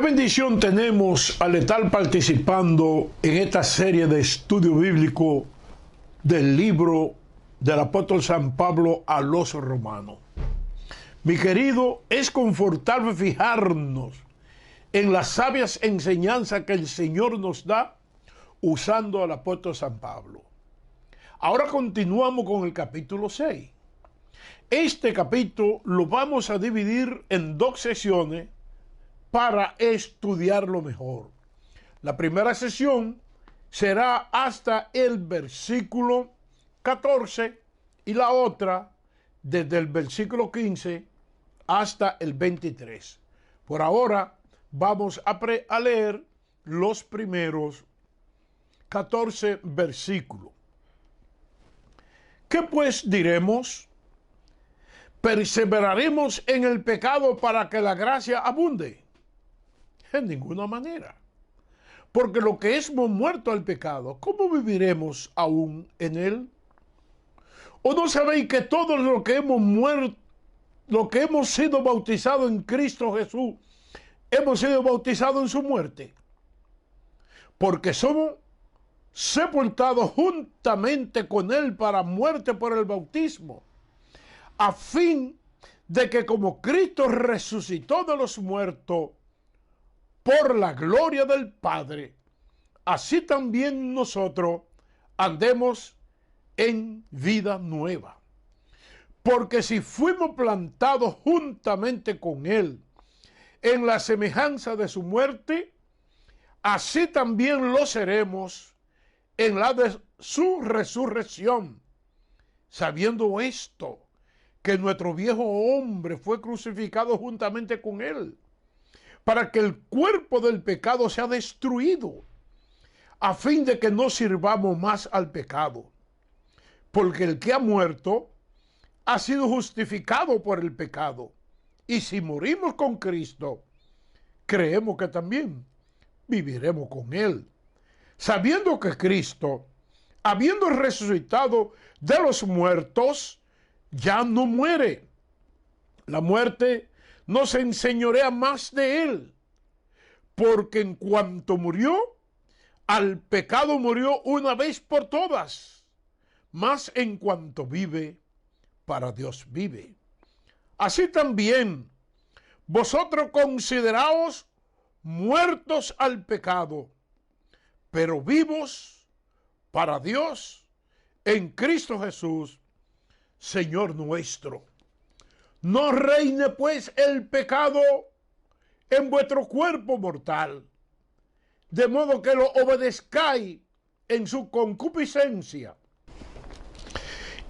bendición tenemos al estar participando en esta serie de estudio bíblico del libro del apóstol San Pablo a los romanos. Mi querido, es confortable fijarnos en las sabias enseñanzas que el Señor nos da usando al apóstol San Pablo. Ahora continuamos con el capítulo 6. Este capítulo lo vamos a dividir en dos sesiones para estudiarlo mejor. La primera sesión será hasta el versículo 14 y la otra desde el versículo 15 hasta el 23. Por ahora vamos a leer los primeros 14 versículos. ¿Qué pues diremos? ¿Perseveraremos en el pecado para que la gracia abunde? En ninguna manera. Porque lo que hemos muerto al pecado, ¿cómo viviremos aún en él? ¿O no sabéis que todos los que hemos muerto, los que hemos sido bautizados en Cristo Jesús, hemos sido bautizados en su muerte? Porque somos sepultados juntamente con él para muerte por el bautismo, a fin de que como Cristo resucitó de los muertos por la gloria del Padre, así también nosotros andemos en vida nueva. Porque si fuimos plantados juntamente con él en la semejanza de su muerte, así también lo seremos en la de su resurrección, sabiendo esto, que nuestro viejo hombre fue crucificado juntamente con él, para que el cuerpo del pecado sea destruido, a fin de que no sirvamos más al pecado. Porque el que ha muerto ha sido justificado por el pecado. Y si morimos con Cristo, creemos que también viviremos con él, sabiendo que Cristo, habiendo resucitado de los muertos, ya no muere. La muerte no se enseñorea más de él, porque en cuanto murió, al pecado murió una vez por todas, mas en cuanto vive, para Dios vive. Así también, vosotros consideraos muertos al pecado, pero vivos para Dios en Cristo Jesús, Señor nuestro. No reine pues el pecado en vuestro cuerpo mortal, de modo que lo obedezcáis en su concupiscencia.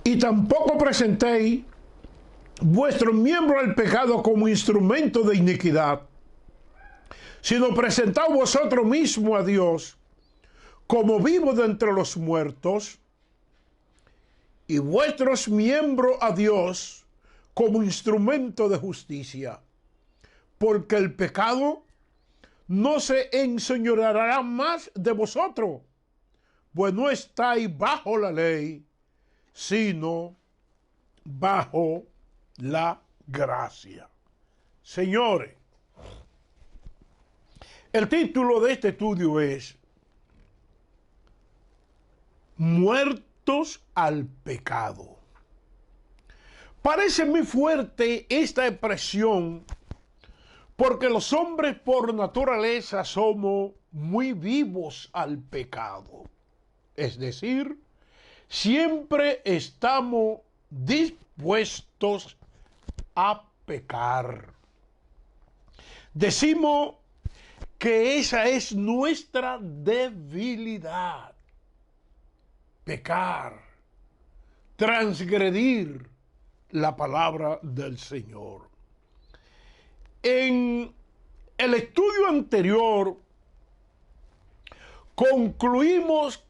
Y tampoco presentéis vuestros miembros al pecado como instrumento de iniquidad, sino presentaos vosotros mismos a Dios como vivos de entre los muertos, y vuestros miembros a Dios como instrumento de justicia, porque el pecado no se enseñoreará más de vosotros, pues no estáis bajo la ley, sino bajo la gracia. Señores, el título de este estudio es Muertos al pecado. Parece muy fuerte esta expresión porque los hombres por naturaleza somos muy vivos al pecado. Es decir, siempre estamos dispuestos a pecar. Decimos que esa es nuestra debilidad. Pecar, transgredir la palabra del Señor. En el estudio anterior concluimos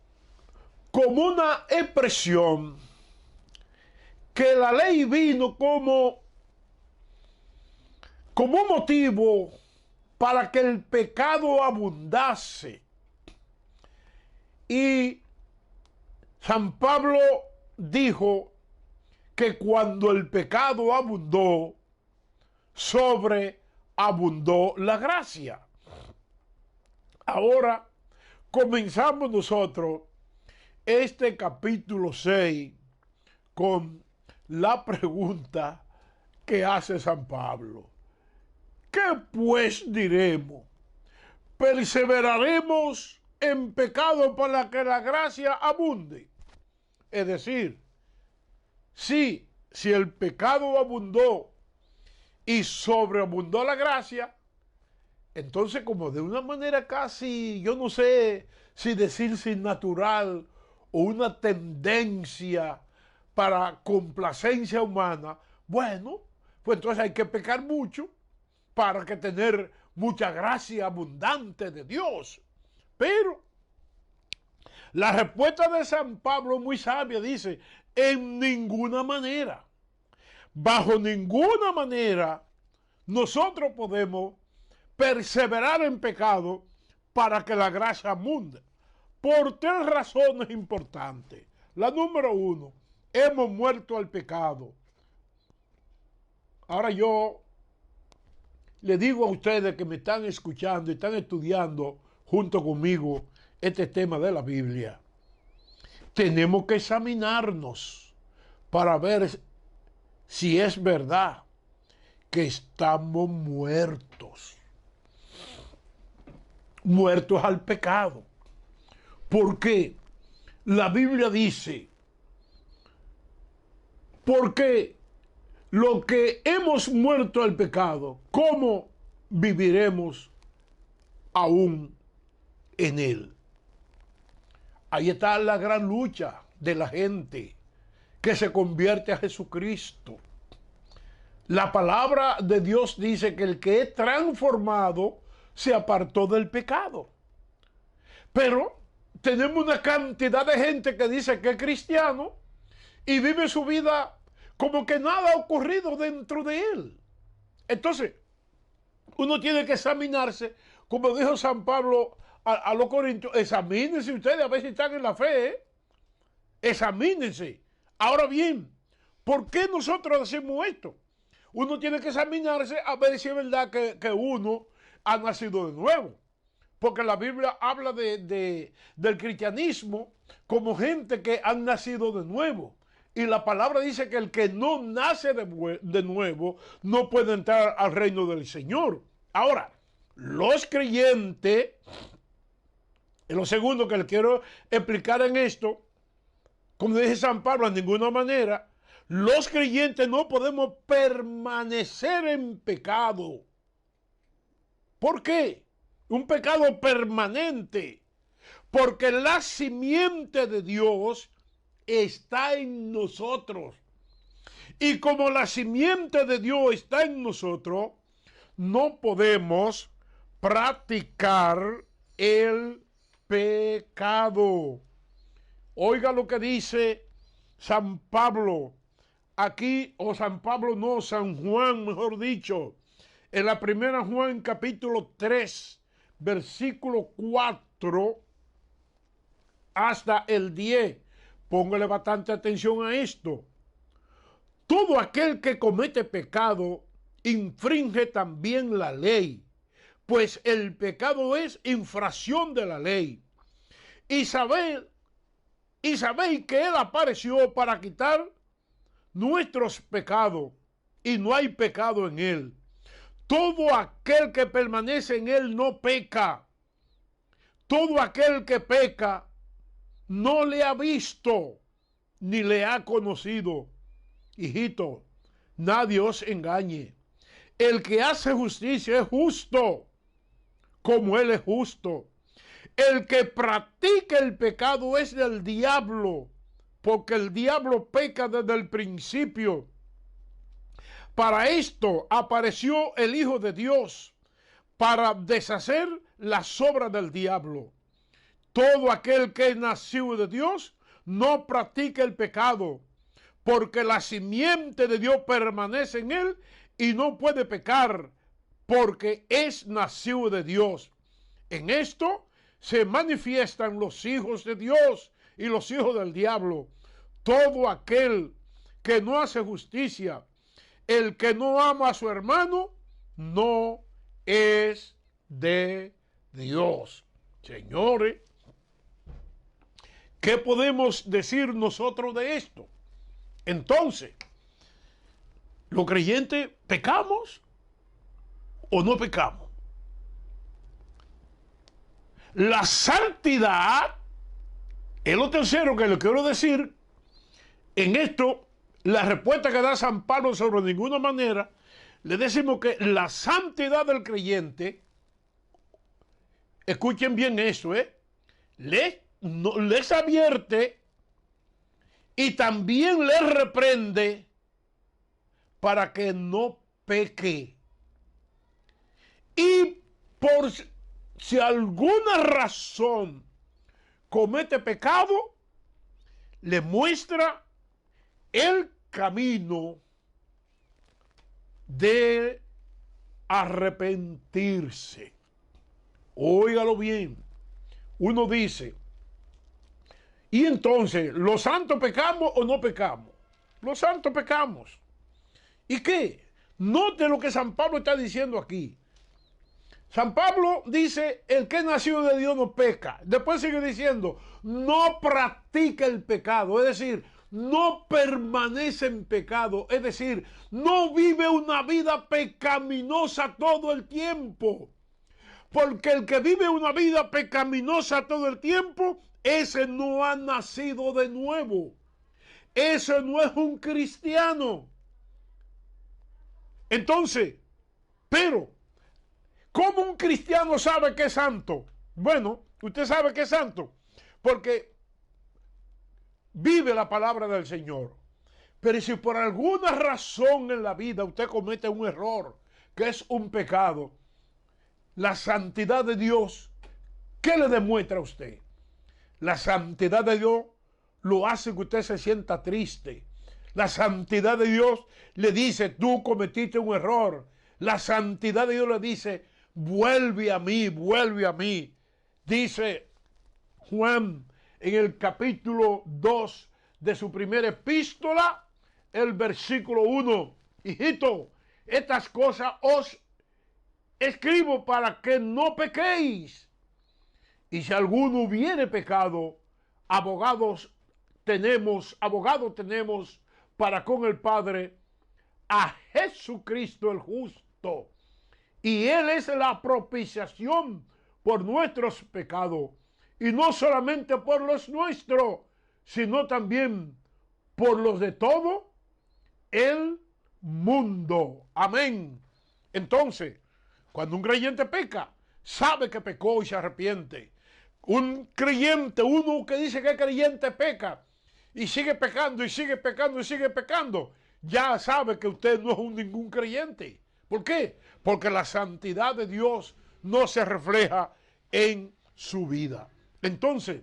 como una expresión que la ley vino como motivo para que el pecado abundase. Y San Pablo dijo que cuando el pecado abundó, sobreabundó la gracia. Ahora comenzamos nosotros este capítulo 6 con la pregunta que hace San Pablo. ¿Qué pues diremos? ¿Perseveraremos en pecado para que la gracia abunde? Es decir, si el pecado abundó y sobreabundó la gracia, entonces como de una manera casi, yo no sé si decir sin natural o una tendencia para complacencia humana, bueno, pues entonces hay que pecar mucho para que tener mucha gracia abundante de Dios. Pero la respuesta de San Pablo es muy sabia, dice, en ninguna manera, bajo ninguna manera, nosotros podemos perseverar en pecado para que la gracia abunde. Por tres razones importantes. La número uno, hemos muerto al pecado. Ahora yo le digo a ustedes que me están escuchando y están estudiando junto conmigo este tema de la Biblia. Tenemos que examinarnos para ver si es verdad que estamos muertos. Muertos al pecado. Porque la Biblia dice, porque lo que hemos muerto al pecado, ¿cómo viviremos aún en él? Ahí está la gran lucha de la gente que se convierte a Jesucristo. La palabra de Dios dice que el que es transformado se apartó del pecado. Pero tenemos una cantidad de gente que dice que es cristiano y vive su vida como que nada ha ocurrido dentro de él. Entonces, uno tiene que examinarse, como dijo San Pablo a los corintios, examínense ustedes a ver si están en la fe, ¿eh? Examínense. Ahora bien, ¿por qué nosotros hacemos esto? Uno tiene que examinarse a ver si es verdad que uno ha nacido de nuevo. Porque la Biblia habla del cristianismo como gente que han nacido de nuevo. Y la palabra dice que el que no nace de nuevo no puede entrar al reino del Señor. Ahora, los creyentes, es lo segundo que les quiero explicar en esto, como dice San Pablo, de ninguna manera, los creyentes no podemos permanecer en pecado. ¿Por qué? Un pecado permanente, porque la simiente de Dios está en nosotros. Y como la simiente de Dios está en nosotros, no podemos practicar el pecado. Oiga lo que dice San Pablo aquí, o San Pablo no, San Juan, mejor dicho, en la primera Juan capítulo 3, versículo 4 hasta el 10. Póngale bastante atención a esto. Todo aquel que comete pecado infringe también la ley, pues el pecado es infracción de la ley. Y sabéis que Él apareció para quitar nuestros pecados, y no hay pecado en Él. Todo aquel que permanece en Él no peca. Todo aquel que peca no le ha visto ni le ha conocido. Hijito, nadie os engañe. El que hace justicia es justo, como Él es justo. El que practica el pecado es del diablo, porque el diablo peca desde el principio. Para esto apareció el Hijo de Dios, para deshacer las obras del diablo. Todo aquel que es nacido de Dios no practica el pecado, porque la simiente de Dios permanece en él y no puede pecar, porque es nacido de Dios. En esto se manifiestan los hijos de Dios y los hijos del diablo. Todo aquel que no hace justicia, el que no ama a su hermano, no es de Dios. Señores, ¿qué podemos decir nosotros de esto? Entonces, ¿los creyentes pecamos o no pecamos? La santidad es lo tercero que le quiero decir. En esto, la respuesta que da San Pablo sobre ninguna manera, le decimos que la santidad del creyente, escuchen bien eso, les advierte y también les reprende para que no peque. Y por si alguna razón comete pecado, le muestra el camino de arrepentirse. Óigalo bien. Uno dice, y entonces, ¿los santos pecamos o no pecamos? Los santos pecamos. ¿Y qué? Note lo que San Pablo está diciendo aquí. San Pablo dice, el que es nacido de Dios no peca. Después sigue diciendo, no practica el pecado. Es decir, no permanece en pecado. Es decir, no vive una vida pecaminosa todo el tiempo. Porque el que vive una vida pecaminosa todo el tiempo, ese no ha nacido de nuevo. Ese no es un cristiano. Entonces, pero, ¿cómo un cristiano sabe que es santo? Bueno, usted sabe que es santo porque vive la palabra del Señor. Pero si por alguna razón en la vida usted comete un error, que es un pecado, la santidad de Dios, ¿qué le demuestra a usted? La santidad de Dios lo hace que usted se sienta triste. La santidad de Dios le dice, tú cometiste un error. La santidad de Dios le dice, vuelve a mí, vuelve a mí. Dice Juan en el capítulo 2 de su primera epístola, el versículo 1. Hijito, estas cosas os escribo para que no pequéis. Y si alguno hubiere pecado, abogado tenemos para con el Padre a Jesucristo el justo. Y Él es la propiciación por nuestros pecados. Y no solamente por los nuestros, sino también por los de todo el mundo. Amén. Entonces, cuando un creyente peca, sabe que pecó y se arrepiente. Un creyente, uno que dice que es creyente, peca y sigue pecando y sigue pecando y sigue pecando, ya sabe que usted no es ningún creyente. ¿Por qué? Porque la santidad de Dios no se refleja en su vida. Entonces,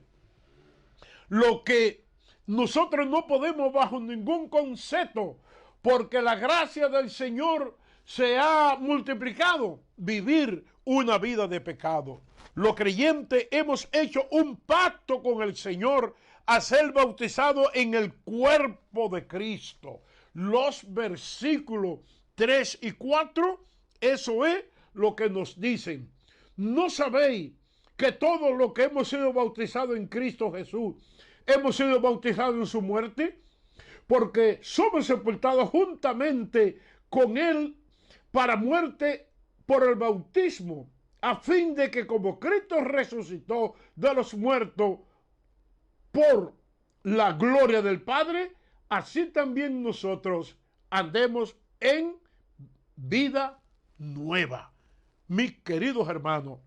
lo que nosotros no podemos bajo ningún concepto, porque la gracia del Señor se ha multiplicado, vivir una vida de pecado. Los creyentes hemos hecho un pacto con el Señor a ser bautizados en el cuerpo de Cristo. Los versículos 3 y 4, eso es lo que nos dicen. ¿No sabéis que todos los que hemos sido bautizados en Cristo Jesús, hemos sido bautizados en su muerte? Porque somos sepultados juntamente con Él para muerte por el bautismo, a fin de que como Cristo resucitó de los muertos por la gloria del Padre, así también nosotros andemos en vida nueva. Mis queridos hermanos,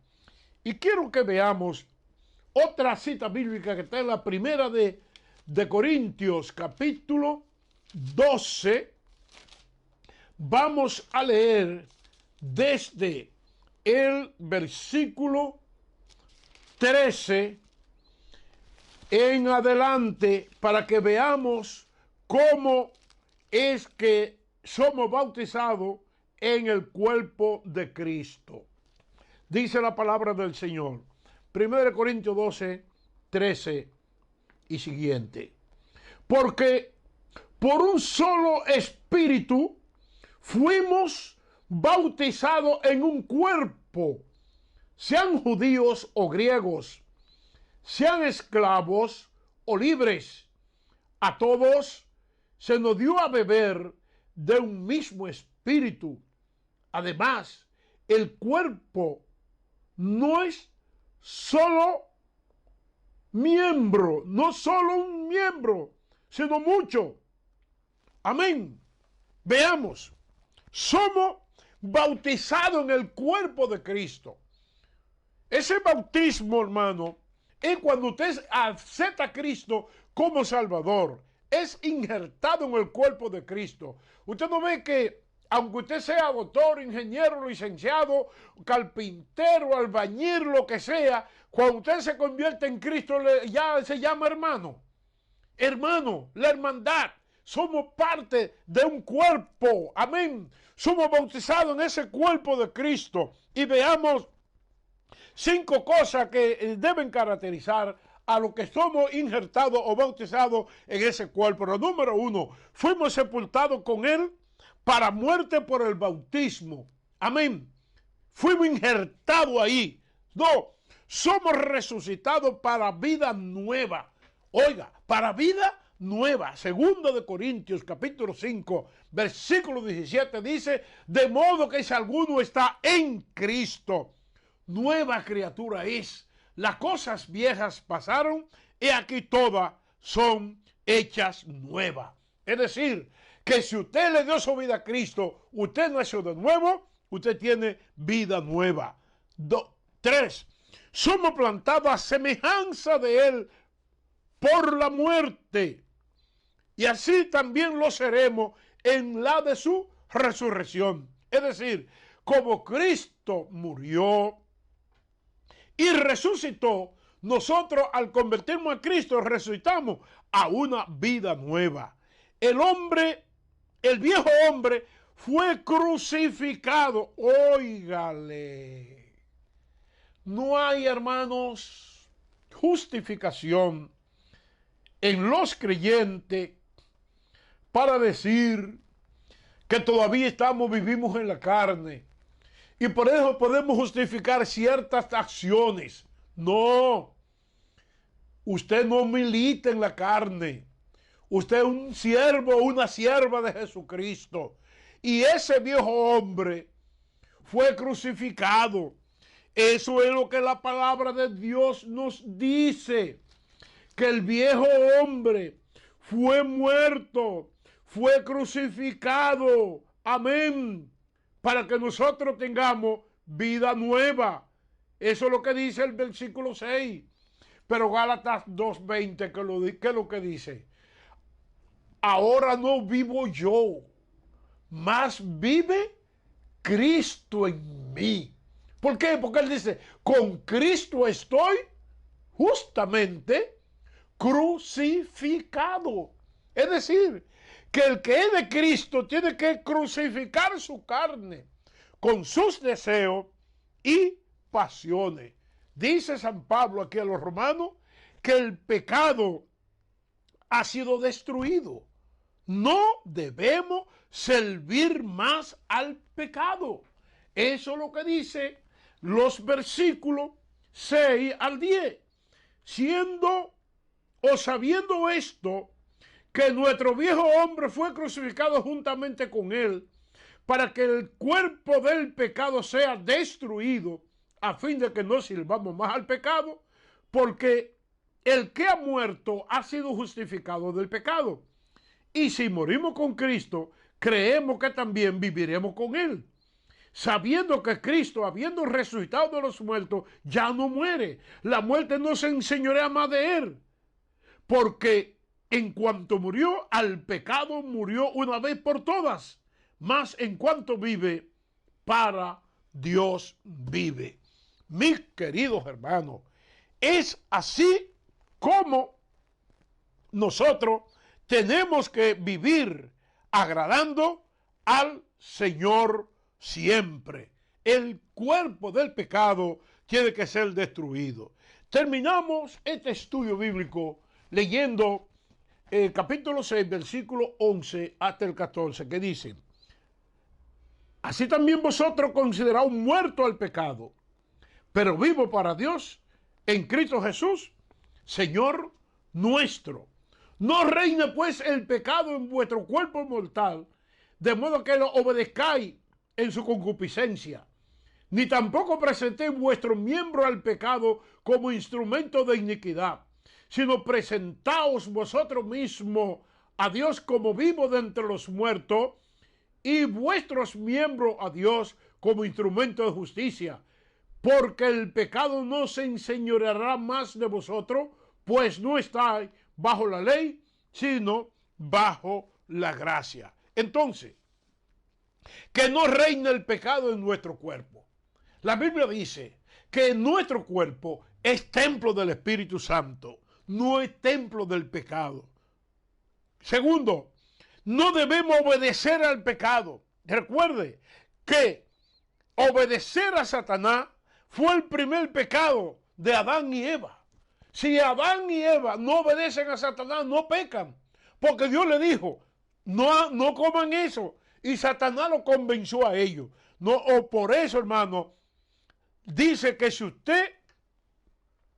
y quiero que veamos otra cita bíblica que está en la primera de Corintios, capítulo 12. Vamos a leer desde el versículo 13 en adelante para que veamos cómo es que somos bautizados en el cuerpo de Cristo. Dice la palabra del Señor, 1 Corintios 12, 13 y siguiente. Porque por un solo espíritu fuimos bautizados en un cuerpo, sean judíos o griegos, sean esclavos o libres, a todos se nos dio a beber de un mismo espíritu. Además, el cuerpo no es solo miembro, no solo un miembro, sino mucho. Amén. Veamos, somos bautizados en el cuerpo de Cristo. Ese bautismo, hermano, es cuando usted acepta a Cristo como Salvador. Es injertado en el cuerpo de Cristo. Usted no ve que, aunque usted sea doctor, ingeniero, licenciado, carpintero, albañil, lo que sea, cuando usted se convierte en Cristo, ya se llama hermano. Hermano, la hermandad. Somos parte de un cuerpo. Amén. Somos bautizados en ese cuerpo de Cristo. Y veamos 5 cosas que deben caracterizar a lo que somos injertados o bautizados en ese cuerpo. Pero número 1, fuimos sepultados con Él para muerte por el bautismo. Amén. Fuimos injertados ahí. 2, somos resucitados para vida nueva. Oiga, para vida nueva. 2 de Corintios capítulo 5 versículo 17 dice, de modo que si alguno está en Cristo, nueva criatura es. Las cosas viejas pasaron y aquí todas son hechas nuevas. Es decir, que si usted le dio su vida a Cristo, usted nació de nuevo, usted tiene vida nueva. 3, somos plantados a semejanza de Él por la muerte. Y así también lo seremos en la de su resurrección. Es decir, como Cristo murió y resucitó, nosotros al convertirnos a Cristo resucitamos a una vida nueva. El viejo hombre fue crucificado. Óigale. No hay, hermanos, justificación en los creyentes para decir que todavía vivimos en la carne y por eso podemos justificar ciertas acciones. No, usted no milita en la carne. Usted es un siervo o una sierva de Jesucristo. Y ese viejo hombre fue crucificado. Eso es lo que la palabra de Dios nos dice. Que el viejo hombre fue muerto, fue crucificado. Amén. Para que nosotros tengamos vida nueva. Eso es lo que dice el versículo 6. Pero Gálatas 2:20, ¿qué es lo que dice? Ahora no vivo yo, mas vive Cristo en mí. ¿Por qué? Porque él dice, con Cristo estoy justamente crucificado. Es decir, que el que es de Cristo tiene que crucificar su carne con sus deseos y pasiones. Dice San Pablo aquí a los romanos que el pecado ha sido destruido. No debemos servir más al pecado. Eso es lo que dice los versículos 6 al 10. Siendo o sabiendo esto, que nuestro viejo hombre fue crucificado juntamente con él, para que el cuerpo del pecado sea destruido, a fin de que no sirvamos más al pecado, porque el que ha muerto ha sido justificado del pecado. Y si morimos con Cristo, creemos que también viviremos con Él, sabiendo que Cristo, habiendo resucitado de los muertos, ya no muere. La muerte no se enseñorea más de Él, porque en cuanto murió, al pecado murió una vez por todas, mas en cuanto vive, para Dios vive. Mis queridos hermanos, es así como nosotros tenemos que vivir agradando al Señor siempre. El cuerpo del pecado tiene que ser destruido. Terminamos este estudio bíblico leyendo el capítulo 6, versículo 11 hasta el 14, que dice: así también vosotros consideraos muertos al pecado, pero vivo para Dios en Cristo Jesús, Señor nuestro. No reine pues el pecado en vuestro cuerpo mortal, de modo que lo obedezcáis en su concupiscencia, ni tampoco presentéis vuestros miembros al pecado como instrumento de iniquidad, sino presentaos vosotros mismos a Dios como vivo de entre los muertos, y vuestros miembros a Dios como instrumento de justicia, porque el pecado no se enseñoreará más de vosotros, pues no estáis bajo la ley, sino bajo la gracia. Entonces, que no reine el pecado en nuestro cuerpo. La Biblia dice que nuestro cuerpo es templo del Espíritu Santo, no es templo del pecado. Segundo, no debemos obedecer al pecado. Recuerde que obedecer a Satanás fue el primer pecado de Adán y Eva. Si Adán y Eva no obedecen a Satanás, no pecan, porque Dios le dijo, no coman eso, y Satanás lo convenció a ellos. No, o por eso, hermano, dice que si usted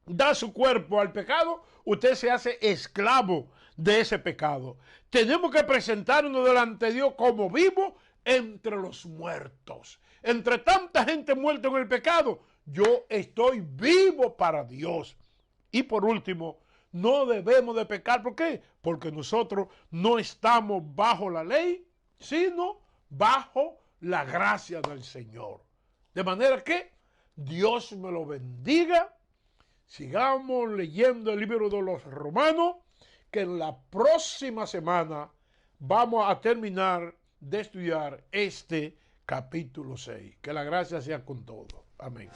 da su cuerpo al pecado, usted se hace esclavo de ese pecado. Tenemos que presentarnos delante de Dios como vivos entre los muertos. Entre tanta gente muerta en el pecado, yo estoy vivo para Dios. Y por último, no debemos de pecar. ¿Por qué? Porque nosotros no estamos bajo la ley, sino bajo la gracia del Señor. De manera que Dios me lo bendiga. Sigamos leyendo el libro de los Romanos, que en la próxima semana vamos a terminar de estudiar este capítulo 6. Que la gracia sea con todos. Amén.